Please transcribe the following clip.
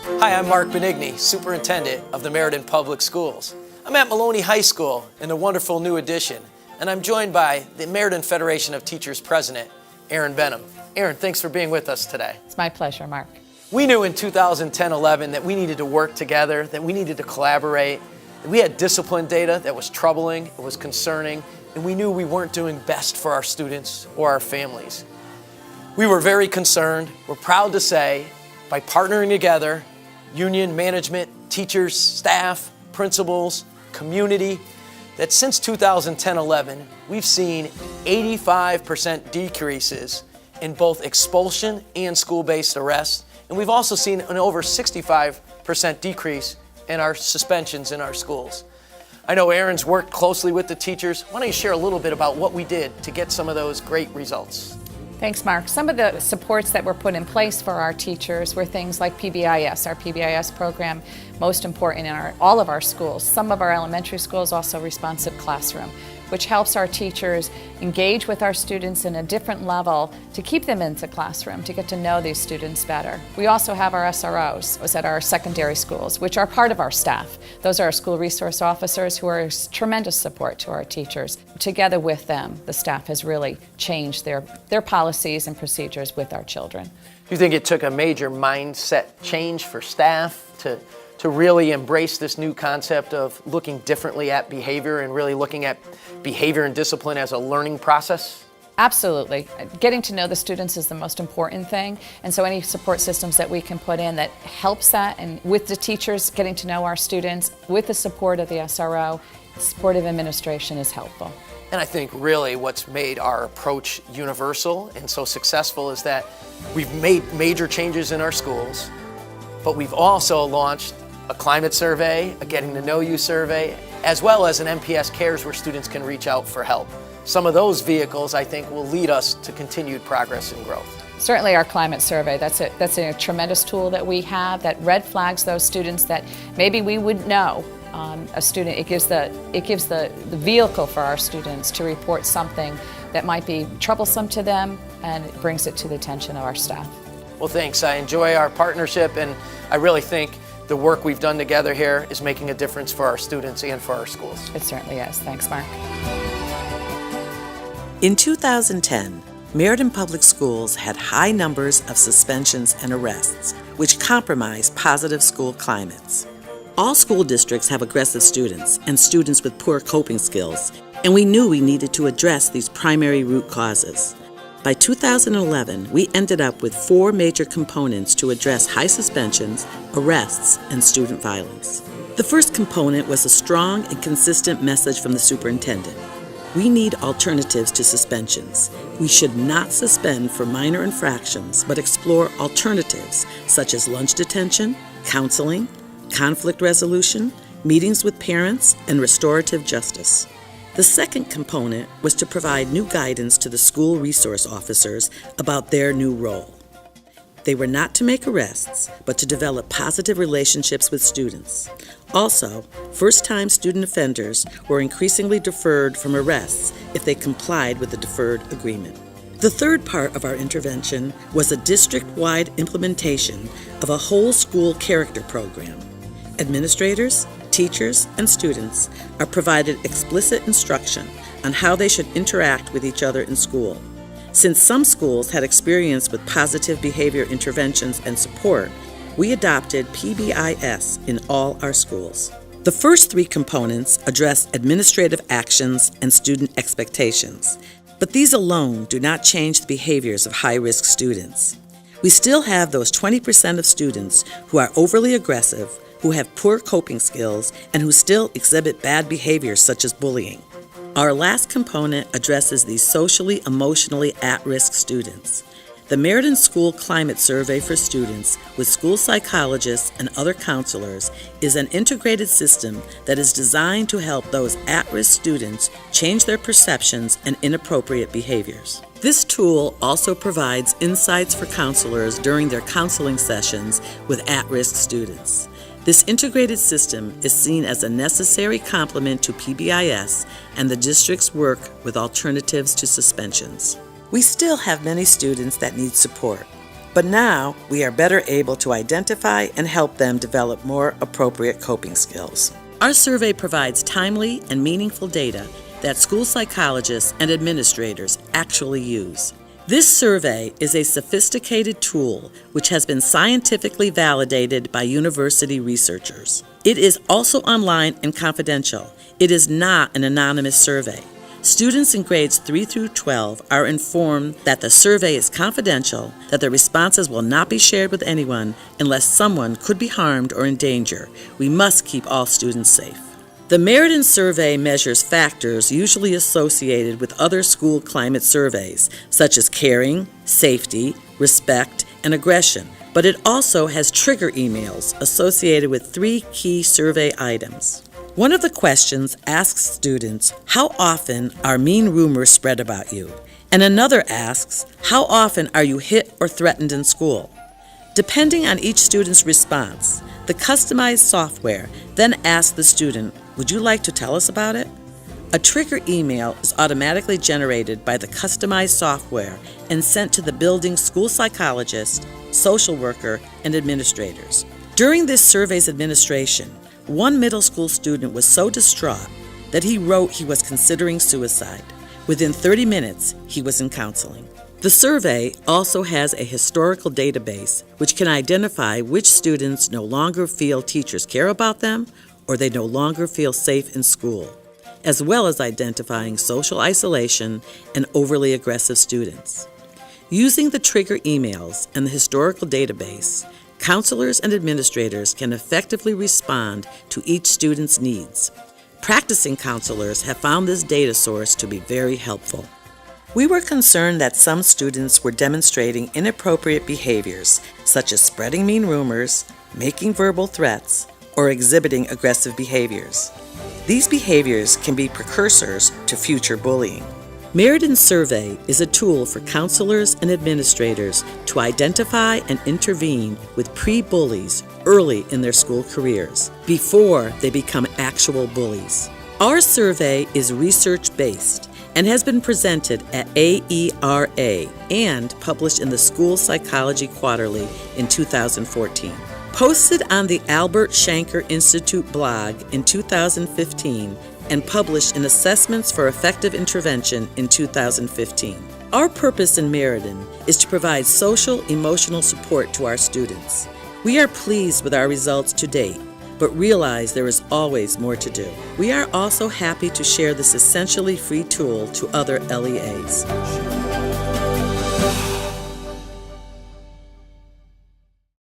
Hi, I'm Mark Benigni, Superintendent of the Meriden Public Schools. I'm at Maloney High School in a wonderful new addition, and I'm joined by the Meriden Federation of Teachers President, Aaron Benham. Aaron, thanks for being with us today. It's my pleasure, Mark. We knew in 2010-11 that we needed to work together, that we needed to collaborate. We had discipline data that was troubling, it was concerning, and we knew we weren't doing best for our students or our families. We were very concerned. We're proud to say, by partnering together, union, management, teachers, staff, principals, community, that since 2010-11, we've seen 85% decreases in both expulsion and school-based arrests, and we've also seen an over 65% decrease in our suspensions in our schools. I know Aaron's worked closely with the teachers. Why don't you share a little bit about what we did to get some of those great results? Thanks, Mark. Some of the supports that were put in place for our teachers were things like PBIS, our PBIS program, most important in all of our schools. Some of our elementary schools also responsive classroom, which helps our teachers engage with our students in a different level to keep them into classroom, to get to know these students better. We also have our SROs at our secondary schools, which are part of our staff. Those are our school resource officers who are tremendous support to our teachers. Together with them, the staff has really changed their policies and procedures with our children. Do you think it took a major mindset change for staff to really embrace this new concept of looking differently at behavior and really looking at behavior and discipline as a learning process? Absolutely. Getting to know the students is the most important thing, and so any support systems that we can put in that helps that, and with the teachers getting to know our students, with the support of the SRO, supportive administration is helpful. And I think really what's made our approach universal and so successful is that we've made major changes in our schools, but we've also launched a climate survey, a getting to know you survey, as well as an MPS Cares where students can reach out for help. Some of those vehicles, I think, will lead us to continued progress and growth. Certainly our climate survey, that's a tremendous tool that we have that red flags those students that maybe we wouldn't know. A student, it gives the vehicle for our students to report something that might be troublesome to them, and it brings it to the attention of our staff. Well, thanks. I enjoy our partnership, and I really think the work we've done together here is making a difference for our students and for our schools. It certainly is. Thanks, Mark. In 2010, Meriden Public Schools had high numbers of suspensions and arrests, which compromised positive school climates. All school districts have aggressive students and students with poor coping skills, and we knew we needed to address these primary root causes. By 2011, we ended up with 4 major components to address high suspensions, arrests, and student violence. The first component was a strong and consistent message from the superintendent. We need alternatives to suspensions. We should not suspend for minor infractions, but explore alternatives such as lunch detention, counseling, conflict resolution, meetings with parents, and restorative justice. The second component was to provide new guidance to the school resource officers about their new role. They were not to make arrests, but to develop positive relationships with students. Also, first-time student offenders were increasingly deferred from arrests if they complied with the deferred agreement. The third part of our intervention was a district-wide implementation of a whole school character program. Administrators, teachers, and students are provided explicit instruction on how they should interact with each other in school. Since some schools had experience with positive behavior interventions and support, we adopted PBIS in all our schools. The first 3 components address administrative actions and student expectations, but these alone do not change the behaviors of high-risk students. We still have those 20% of students who are overly aggressive, who have poor coping skills, and who still exhibit bad behaviors such as bullying. Our last component addresses these socially, emotionally at-risk students. The Meriden School Climate Survey for students with school psychologists and other counselors is an integrated system that is designed to help those at-risk students change their perceptions and inappropriate behaviors. This tool also provides insights for counselors during their counseling sessions with at-risk students. This integrated system is seen as a necessary complement to PBIS and the district's work with alternatives to suspensions. We still have many students that need support. But now we are better able to identify and help them develop more appropriate coping skills. Our survey provides timely and meaningful data that school psychologists and administrators actually use. This survey is a sophisticated tool which has been scientifically validated by university researchers. It is also online and confidential. It is not an anonymous survey. Students in grades 3 through 12 are informed that the survey is confidential, that the responses will not be shared with anyone unless someone could be harmed or in danger. We must keep all students safe. The Meriden survey measures factors usually associated with other school climate surveys, such as caring, safety, respect, and aggression, but it also has trigger emails associated with 3 key survey items. One of the questions asks students, how often are mean rumors spread about you? And another asks, how often are you hit or threatened in school? Depending on each student's response, the customized software then asks the student, would you like to tell us about it? A trigger email is automatically generated by the customized software and sent to the building's school psychologist, social worker, and administrators. During this survey's administration, one middle school student was so distraught that he wrote he was considering suicide. Within 30 minutes, he was in counseling. The survey also has a historical database which can identify which students no longer feel teachers care about them or they no longer feel safe in school, as well as identifying social isolation and overly aggressive students. Using the trigger emails and the historical database, counselors and administrators can effectively respond to each student's needs. Practicing counselors have found this data source to be very helpful. We were concerned that some students were demonstrating inappropriate behaviors, such as spreading mean rumors, making verbal threats, or exhibiting aggressive behaviors. These behaviors can be precursors to future bullying. Meriden's survey is a tool for counselors and administrators to identify and intervene with pre-bullies early in their school careers, before they become actual bullies. Our survey is research-based and has been presented at AERA and published in the School Psychology Quarterly in 2014. Posted on the Albert Shanker Institute blog in 2015 and published in Assessments for Effective Intervention in 2015. Our purpose in Meriden is to provide social, emotional support to our students. We are pleased with our results to date, but realize there is always more to do. We are also happy to share this essentially free tool to other LEAs.